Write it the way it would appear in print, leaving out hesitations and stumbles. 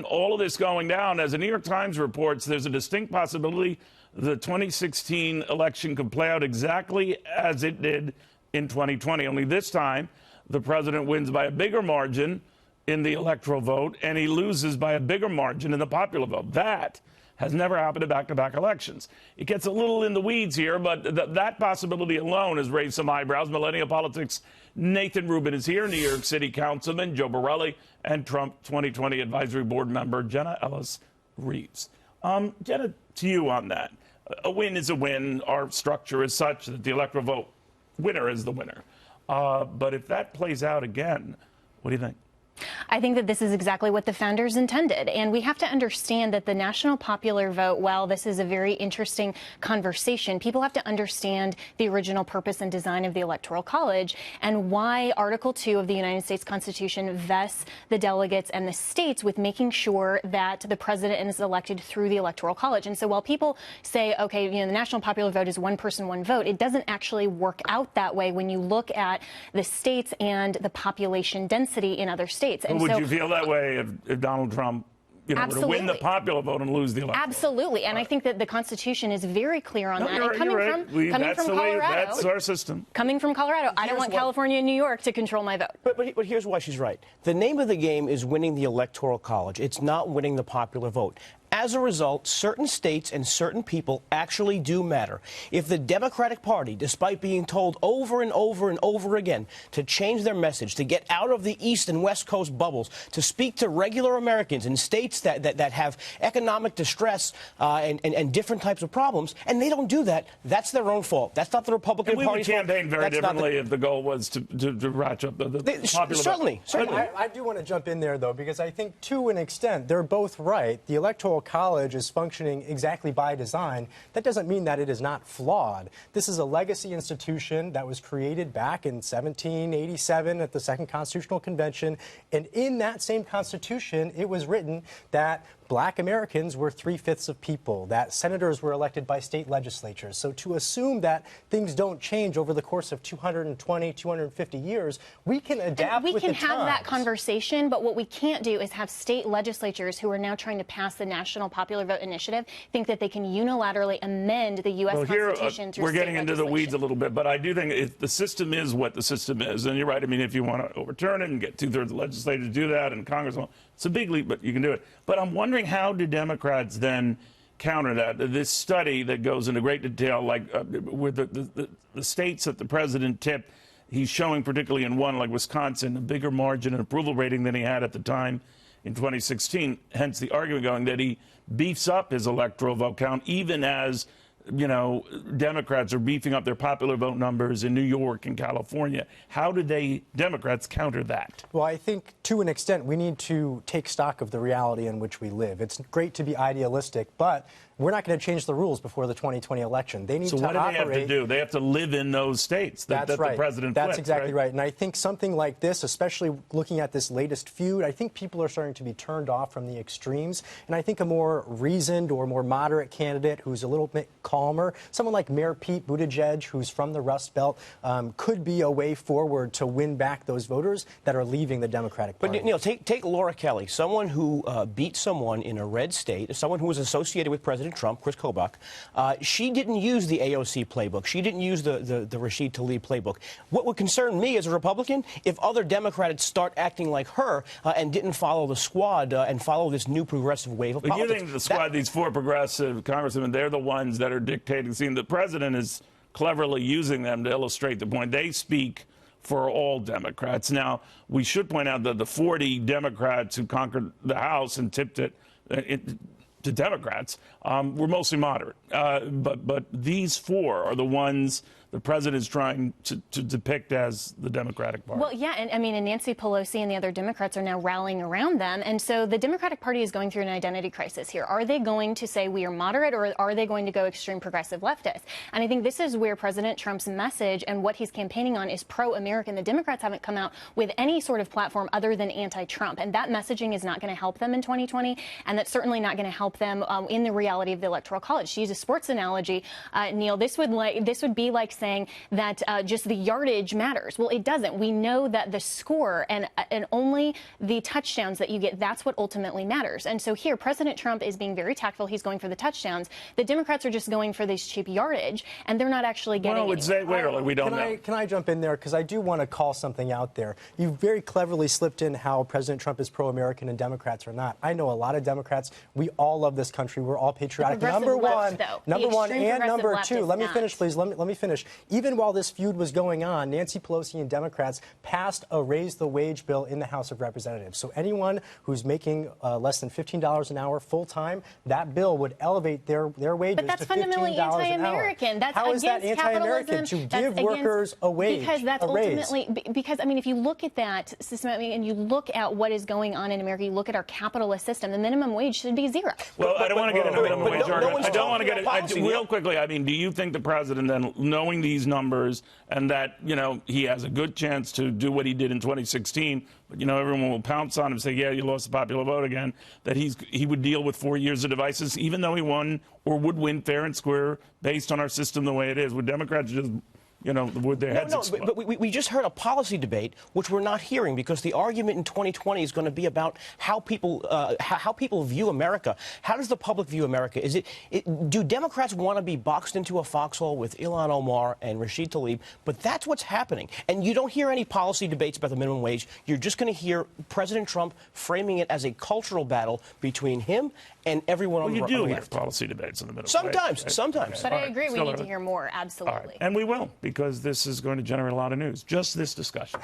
all of this going down, as the New York Times reports, there's a distinct possibility the 2016 election could play out exactly as it did in 2020. Only this time, the president wins by a bigger margin in the electoral vote, and he loses by a bigger margin in the popular vote. That has never happened in back-to-back elections. It gets a little in the weeds here, but that possibility alone has raised some eyebrows. Millennial Politics' Nathan Rubin is here, New York City Councilman Joe Borelli, and Trump 2020 Advisory Board member Jenna Ellis Reeves. Jenna, to you on that. A win is a win. Our structure is such that the electoral vote winner is the winner. But if that plays out again, what do you think? I think that this is exactly what the founders intended. And we have to understand that the national popular vote, while this is a very interesting conversation, people have to understand the original purpose and design of the Electoral College and why Article 2 of the United States Constitution vests the delegates and the states with making sure that the president is elected through the Electoral College. And so while people say, OK, the national popular vote is one person, one vote, it doesn't actually work out that way when you look at the states and the population density in other states. And would you feel that way if Donald Trump were to win the popular vote and lose the election? Absolutely. And I think that the Constitution is very clear on that. And coming from Colorado, that's our system. Coming from Colorado, I don't want California and New York to control my vote. But here's why she's right. The name of the game is winning the Electoral College. It's not winning the popular vote. As a result, certain states and certain people actually do matter. If the Democratic Party, despite being told over and over and over again to change their message, to get out of the East and West Coast bubbles, to speak to regular Americans in states that have economic distress and different types of problems, and they don't do that, that's their own fault. That's not the Republican Party's fault. We would campaign very differently if the goal was to ratchet up the popular vote. Certainly. I do want to jump in there, though, because I think to an extent they're both right. The Electoral College is functioning exactly by design. That doesn't mean that it is not flawed. This is a legacy institution that was created back in 1787 at the Second Constitutional Convention. And in that same Constitution, it was written that Black Americans were 3/5 of people, that senators were elected by state legislatures. So to assume that things don't change over the course of 220, 250 years, we can adapt with the times. We can have that conversation, but what we can't do is have state legislatures who are now trying to pass the National Popular Vote Initiative think that they can unilaterally amend the U.S. Constitution through we're getting state into the weeds a little bit, but I do think the system is what the system is. And you're right. I mean, if you want to overturn it and get 2/3 of the legislators to do that and Congress, it's a big leap, but you can do it. But I'm wondering, how do Democrats then counter that? This study that goes into great detail, like with the states that the president tipped, he's showing, particularly in one like Wisconsin, a bigger margin and approval rating than he had at the time in 2016. Hence the argument going that he beefs up his electoral vote count, even as Democrats are beefing up their popular vote numbers in New York and California. How do Democrats counter that? Well, I think to an extent we need to take stock of the reality in which we live. It's great to be idealistic, but we're not going to change the rules before the 2020 election. They need to operate. So what do they have to do? They have to live in those states that the president That's flipped, exactly right. And I think something like this, especially looking at this latest feud, I think people are starting to be turned off from the extremes. And I think a more reasoned or more moderate candidate who's a little bit calmer, someone like Mayor Pete Buttigieg, who's from the Rust Belt, could be a way forward to win back those voters that are leaving the Democratic Party. But, Neil, take Laura Kelly, someone who beat someone in a red state, someone who was associated with President Trump, Chris Kobach. She didn't use the AOC playbook. She didn't use the Rashid Tlaib playbook. What would concern me as a Republican, if other Democrats start acting like her and didn't follow the squad and follow this new progressive wave of politics. You think the squad, these four progressive congressmen, they're the ones that are dictating. See, the president is cleverly using them to illustrate the point. They speak for all Democrats. Now, we should point out that the 40 Democrats who conquered the House and tipped it to Democrats were mostly moderate. But these four are the ones the president is trying to depict as the Democratic Party. Well, yeah, and I mean, and Nancy Pelosi and the other Democrats are now rallying around them. And so the Democratic Party is going through an identity crisis here. Are they going to say we are moderate, or are they going to go extreme progressive leftist? And I think this is where President Trump's message and what he's campaigning on is pro-American. The Democrats haven't come out with any sort of platform other than anti-Trump. And that messaging is not going to help them in 2020. And that's certainly not going to help them in the reality of the Electoral College. To use a sports analogy, Neil, this would be like saying that just the yardage matters. Well, it doesn't. We know that the score and only the touchdowns that you get, that's what ultimately matters. And so here, President Trump is being very tactful. He's going for the touchdowns. The Democrats are just going for this cheap yardage, and they're not actually getting Well, it's we don't know. Can I jump in there? Because I do want to call something out there. You very cleverly slipped in how President Trump is pro-American and Democrats are not. I know a lot of Democrats. We all love this country. We're all patriotic. Number one, and number two. Let me finish, please. Let me finish. Even while this feud was going on, Nancy Pelosi and Democrats passed a raise the wage bill in the House of Representatives. So anyone who's making less than $15 an hour full time, that bill would elevate their wages but that's to fundamentally $15 an hour. anti-American. That's How is that against anti-American to give workers a wage? Because that's a raise. ultimately because I mean, if you look at that systematically and you look at what is going on in America, you look at our capitalist system. The minimum wage should be zero. Well, I don't want to get into minimum wage argument. I don't want to get policy, real quickly. I mean, do you think the president, then, knowing these numbers and that he has a good chance to do what he did in 2016, but everyone will pounce on him and say, "Yeah, you lost the popular vote again," that he would deal with 4 years of devices, even though he won or would win fair and square based on our system the way it is? Would Democrats just with their heads explode? But we just heard a policy debate, which we're not hearing, because the argument in 2020 is going to be about how people view America. How does the public view America? Do Democrats want to be boxed into a foxhole with Ilhan Omar and Rashid Tlaib? But that's what's happening. And you don't hear any policy debates about the minimum wage. You're just going to hear President Trump framing it as a cultural battle between him and everyone on the left. You do hear policy debates in the minimum Sometimes, wage. sometimes. But I agree, we need to hear more, absolutely. And we will, because this is going to generate a lot of news. Just this discussion.